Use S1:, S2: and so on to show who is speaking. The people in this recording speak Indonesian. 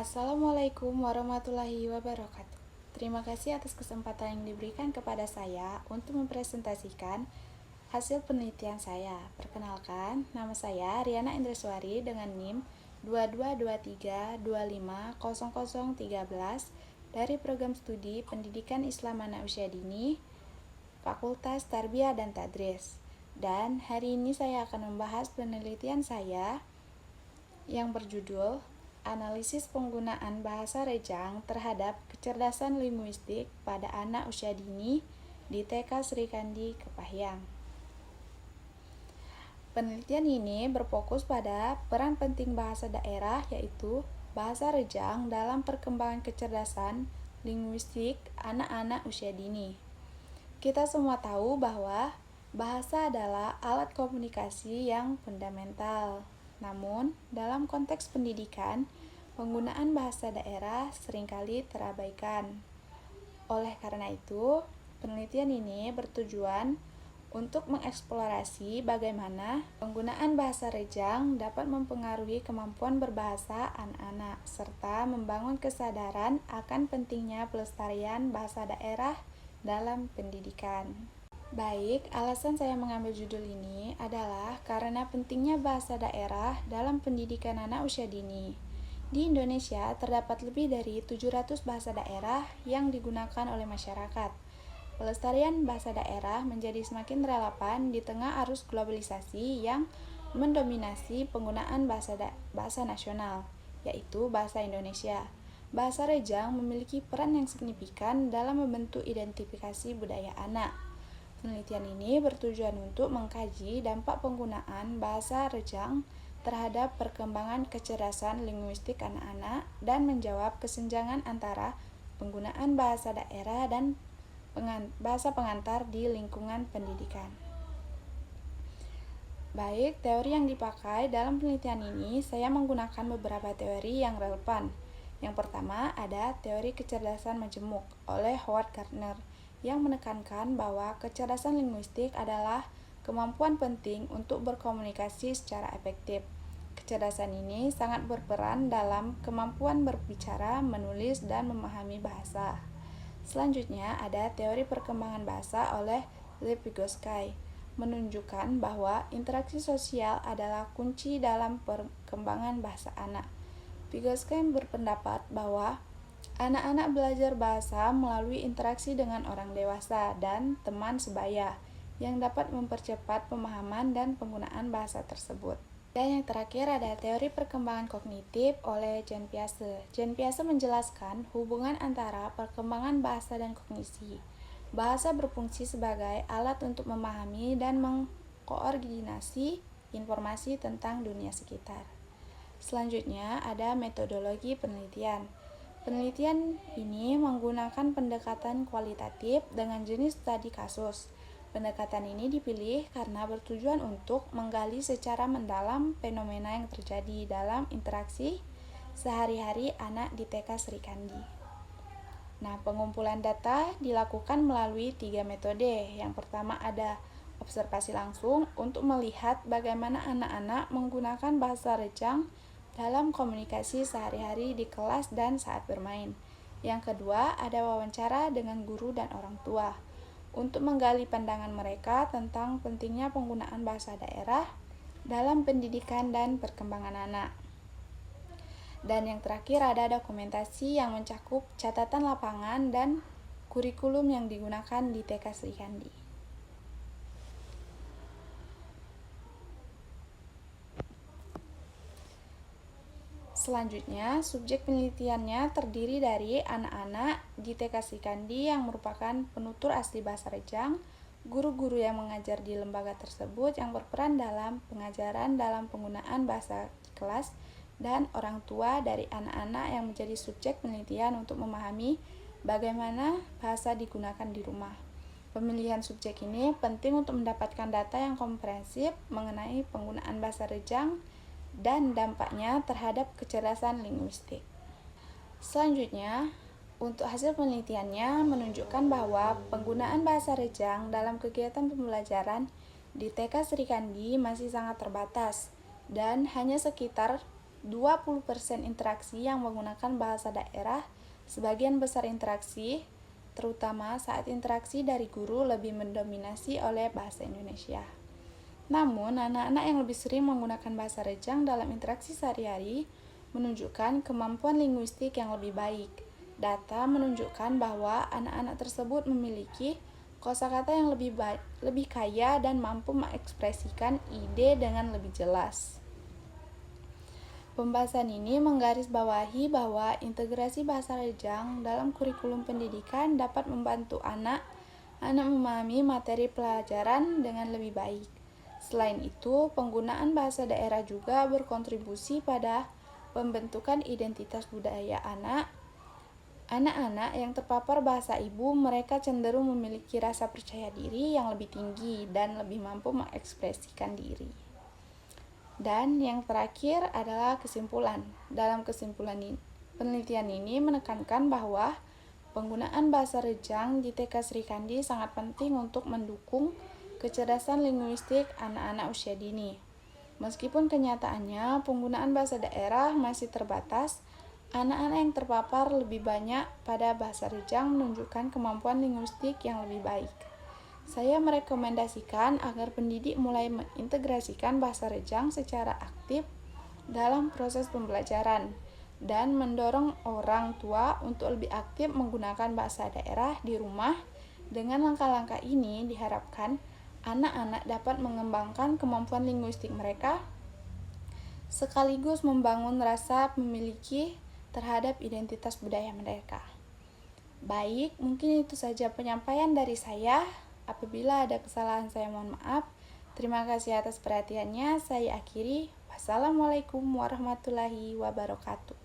S1: Assalamualaikum warahmatullahi wabarakatuh. Terima kasih atas kesempatan yang diberikan kepada saya untuk mempresentasikan hasil penelitian saya. Perkenalkan, nama saya Riana Indreswari dengan NIM 2223250013 dari Program Studi Pendidikan Islam Anak Usia Dini, Fakultas Tarbiyah dan Tadris. Dan hari ini saya akan membahas penelitian saya yang berjudul Analisis penggunaan bahasa rejang terhadap kecerdasan linguistik pada anak usia dini di TK Sri Kandi, Kepahyang. Penelitian ini berfokus pada peran penting bahasa daerah, yaitu bahasa rejang dalam perkembangan kecerdasan linguistik anak-anak usia dini. Kita semua tahu bahwa bahasa adalah alat komunikasi yang fundamental. Namun, dalam konteks pendidikan, penggunaan bahasa daerah seringkali terabaikan. Oleh karena itu, penelitian ini bertujuan untuk mengeksplorasi bagaimana penggunaan bahasa rejang dapat mempengaruhi kemampuan berbahasa anak-anak, serta membangun kesadaran akan pentingnya pelestarian bahasa daerah dalam pendidikan. Baik, alasan saya mengambil judul ini adalah karena pentingnya bahasa daerah dalam pendidikan anak usia dini. Di Indonesia terdapat lebih dari 700 bahasa daerah yang digunakan oleh masyarakat. Pelestarian bahasa daerah menjadi semakin relevan di tengah arus globalisasi yang mendominasi penggunaan bahasa nasional, yaitu bahasa Indonesia. Bahasa rejang memiliki peran yang signifikan dalam membentuk identifikasi budaya anak. Penelitian ini bertujuan untuk mengkaji dampak penggunaan bahasa rejang terhadap perkembangan kecerdasan linguistik anak-anak dan menjawab kesenjangan antara penggunaan bahasa daerah dan bahasa pengantar di lingkungan pendidikan. Baik, teori yang dipakai dalam penelitian ini saya menggunakan beberapa teori yang relevan. Yang pertama ada teori kecerdasan majemuk oleh Howard Gardner yang menekankan bahwa kecerdasan linguistik adalah kemampuan penting untuk berkomunikasi secara efektif. Kecerdasan ini sangat berperan dalam kemampuan berbicara, menulis, dan memahami bahasa. Selanjutnya ada teori perkembangan bahasa oleh Lev Vygotsky menunjukkan bahwa interaksi sosial adalah kunci dalam perkembangan bahasa anak. Vygotsky berpendapat bahwa anak-anak belajar bahasa melalui interaksi dengan orang dewasa dan teman sebaya yang dapat mempercepat pemahaman dan penggunaan bahasa tersebut. Dan yang terakhir ada teori perkembangan kognitif oleh Jean Piaget. Jean Piaget menjelaskan hubungan antara perkembangan bahasa dan kognisi. Bahasa berfungsi sebagai alat untuk memahami dan mengkoordinasi informasi tentang dunia sekitar. Selanjutnya ada metodologi penelitian. Penelitian ini menggunakan pendekatan kualitatif dengan jenis studi kasus. Pendekatan ini dipilih karena bertujuan untuk menggali secara mendalam fenomena yang terjadi dalam interaksi sehari-hari anak di TK Sri Kandi. Nah, pengumpulan data dilakukan melalui 3 metode. Yang pertama ada observasi langsung untuk melihat bagaimana anak-anak menggunakan bahasa rejang dalam komunikasi sehari-hari di kelas dan saat bermain. Yang kedua, ada wawancara dengan guru dan orang tua untuk menggali pandangan mereka tentang pentingnya penggunaan bahasa daerah dalam pendidikan dan perkembangan anak. Dan yang terakhir ada dokumentasi yang mencakup catatan lapangan dan kurikulum yang digunakan di TK Sri Kandi. Selanjutnya, subjek penelitiannya terdiri dari anak-anak di TK Sri Kandi yang merupakan penutur asli bahasa rejang, guru-guru yang mengajar di lembaga tersebut yang berperan dalam pengajaran dalam penggunaan bahasa di kelas, dan orang tua dari anak-anak yang menjadi subjek penelitian untuk memahami bagaimana bahasa digunakan di rumah. Pemilihan subjek ini penting untuk mendapatkan data yang komprehensif mengenai penggunaan bahasa rejang dan dampaknya terhadap kecerdasan linguistik. Selanjutnya, untuk hasil penelitiannya menunjukkan bahwa penggunaan bahasa rejang dalam kegiatan pembelajaran di TK Sri Kandi masih sangat terbatas dan hanya sekitar 20% interaksi yang menggunakan bahasa daerah. Sebagian besar interaksi, terutama saat interaksi dari guru, lebih mendominasi oleh bahasa Indonesia. Namun, anak-anak yang lebih sering menggunakan bahasa Rejang dalam interaksi sehari-hari menunjukkan kemampuan linguistik yang lebih baik. Data menunjukkan bahwa anak-anak tersebut memiliki kosakata yang lebih kaya dan mampu mengekspresikan ide dengan lebih jelas. Pembahasan ini menggarisbawahi bahwa integrasi bahasa Rejang dalam kurikulum pendidikan dapat membantu anak memahami materi pelajaran dengan lebih baik. Selain itu, penggunaan bahasa daerah juga berkontribusi pada pembentukan identitas budaya anak. Anak-anak yang terpapar bahasa ibu, mereka cenderung memiliki rasa percaya diri yang lebih tinggi dan lebih mampu mengekspresikan diri. Dan yang terakhir adalah kesimpulan. Dalam kesimpulan ini, penelitian ini menekankan bahwa penggunaan bahasa Rejang di TK Sri Kandi sangat penting untuk mendukung kecerdasan linguistik anak-anak usia dini. Meskipun kenyataannya penggunaan bahasa daerah masih terbatas, anak-anak yang terpapar lebih banyak pada bahasa Rejang menunjukkan kemampuan linguistik yang lebih baik. Saya merekomendasikan agar pendidik mulai mengintegrasikan bahasa Rejang secara aktif dalam proses pembelajaran dan mendorong orang tua untuk lebih aktif menggunakan bahasa daerah di rumah. Dengan langkah-langkah ini diharapkan anak-anak dapat mengembangkan kemampuan linguistik mereka sekaligus membangun rasa memiliki terhadap identitas budaya mereka. Baik, mungkin itu saja penyampaian dari saya. Apabila ada kesalahan, saya mohon maaf. Terima kasih atas perhatiannya. Saya akhiri. Wassalamualaikum warahmatullahi wabarakatuh.